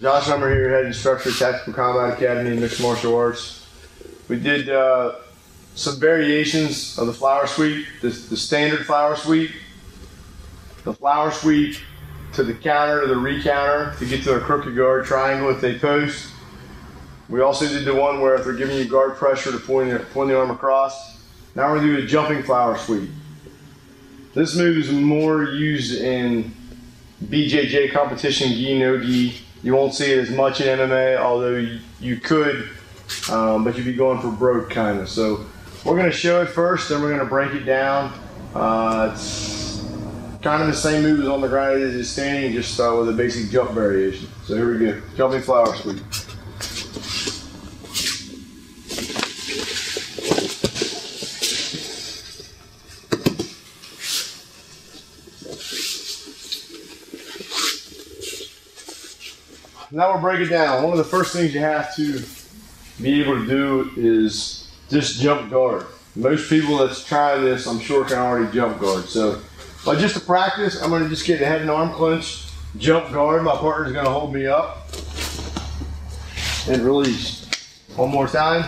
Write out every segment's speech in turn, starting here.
Josh Hummer here, head instructor at Tactical Combat Academy in Mixed Martial Arts. We did some variations of the flower sweep, the standard flower sweep, the flower sweep to the counter, to the recounter, to get to a crooked guard triangle if they post. We also did the one where if they're giving you guard pressure to point the arm across. Now we're going to do a jumping flower sweep. This move is more used in BJJ competition, gi, no gi. You won't see it as much in MMA, although you could, but you'd be going for broke kind of. So we're going to show it first, then we're going to break it down. It's kind of the same move as on the ground as it is standing, just with a basic jump variation. So here we go, jumping flower sweep. Now we'll break it down. One of the first things you have to be able to do is just jump guard. Most people that's trying this, I'm sure, can already jump guard. So, but just to practice, I'm going to just get the head and arm clenched, jump guard. My partner's going to hold me up and release. One more time.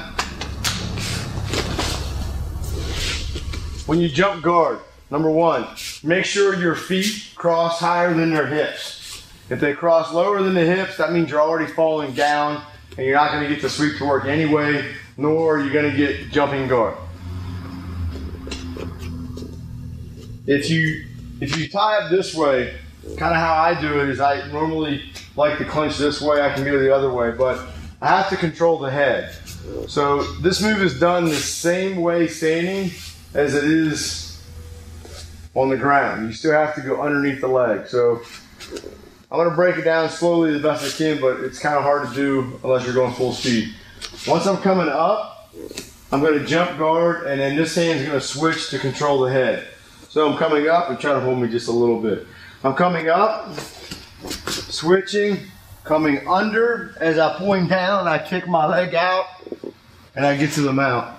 When you jump guard, number one, make sure your feet cross higher than their hips. If they cross lower than the hips, that means you're already falling down and you're not going to get the sweep to work anyway, nor are you going to get jumping guard. If you tie up this way, kind of how I do it is I normally like to clinch this way. I can go the other way, but I have to control the head. So this move is done the same way standing as it is on the ground. You still have to go underneath the leg. So I'm going to break it down slowly the best I can, but it's kind of hard to do unless you're going full speed. Once I'm coming up, I'm going to jump guard, and then this hand's going to switch to control the head. So I'm coming up, and try to hold me just a little bit. I'm coming up, switching, coming under. As I point down, I kick my leg out, and I get to the mount.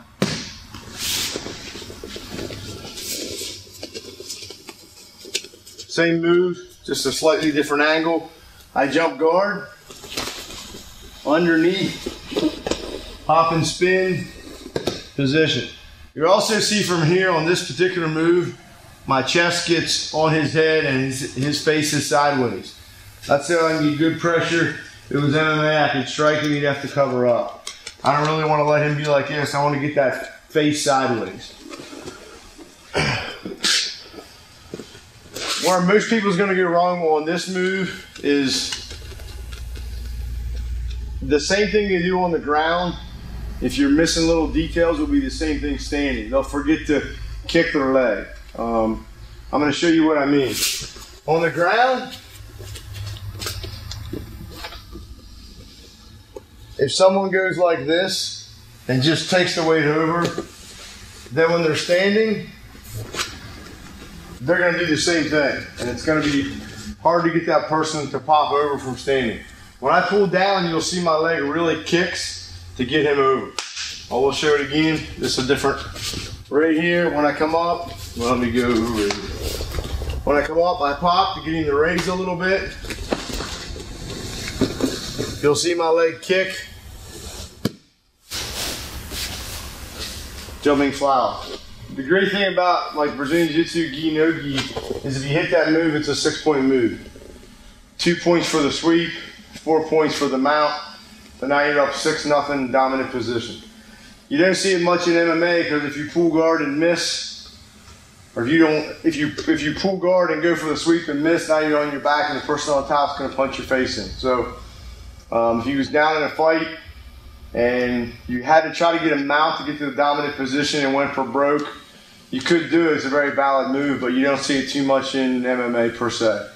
Same move, just a slightly different angle. I jump guard, underneath, hop and spin, position. You also see from here on this particular move, my chest gets on his head and his face is sideways. That's how I can get good pressure. If it was MMA, I could strike him, he'd have to cover up. I don't really want to let him be like this. I want to get that face sideways. Where most people's going to get wrong on this move is the same thing they do on the ground. If you're missing little details, it'll be the same thing standing. They'll forget to kick their leg. I'm going to show you what I mean. On the ground, if someone goes like this and just takes the weight over, then when they're standing, they're going to do the same thing, and it's going to be hard to get that person to pop over from standing. When I pull down, you'll see my leg really kicks to get him over. I will show it again. This is a different, right here, when I come up, well, let me go over here. When I come up, I pop to get him to raise a little bit. You'll see my leg kick. Jumping flower. The great thing about like Brazilian Jiu-Jitsu, gi, no gi, is if you hit that move, it's a 6-point move. 2 points for the sweep, 4 points for the mount, but now you're up 6-0 dominant position. You don't see it much in MMA because if you pull guard and miss, or if you pull guard and go for the sweep and miss, now you're on your back and the person on top is going to punch your face in. So if you was down in a fight and you had to try to get a mount to get to the dominant position and went for broke, you could do it. It's a very valid move, but you don't see it too much in MMA per se.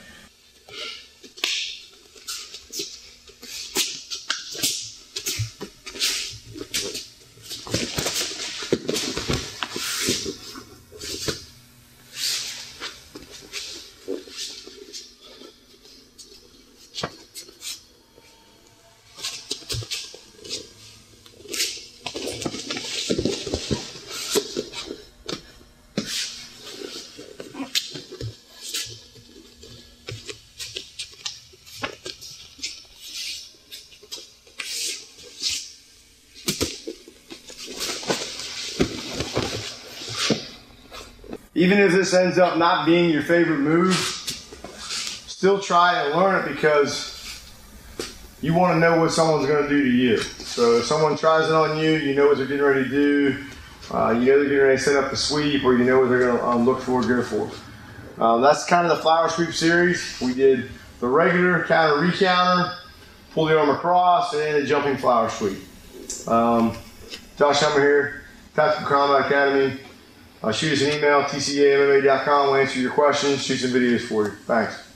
even if this ends up not being your favorite move, still try and learn it because you want to know what someone's going to do to you. So if someone tries it on you, you know what they're getting ready to do. You know they're getting ready to set up the sweep, or you know what they're going to look for, go for. That's kind of the flower sweep series. We did the regular counter, recounter, pull the arm across, and then the jumping flower sweep. Josh Hummer here, Tactical Combat Academy. Shoot us an email, tcamma.com. We'll answer your questions, shoot some videos for you. Thanks.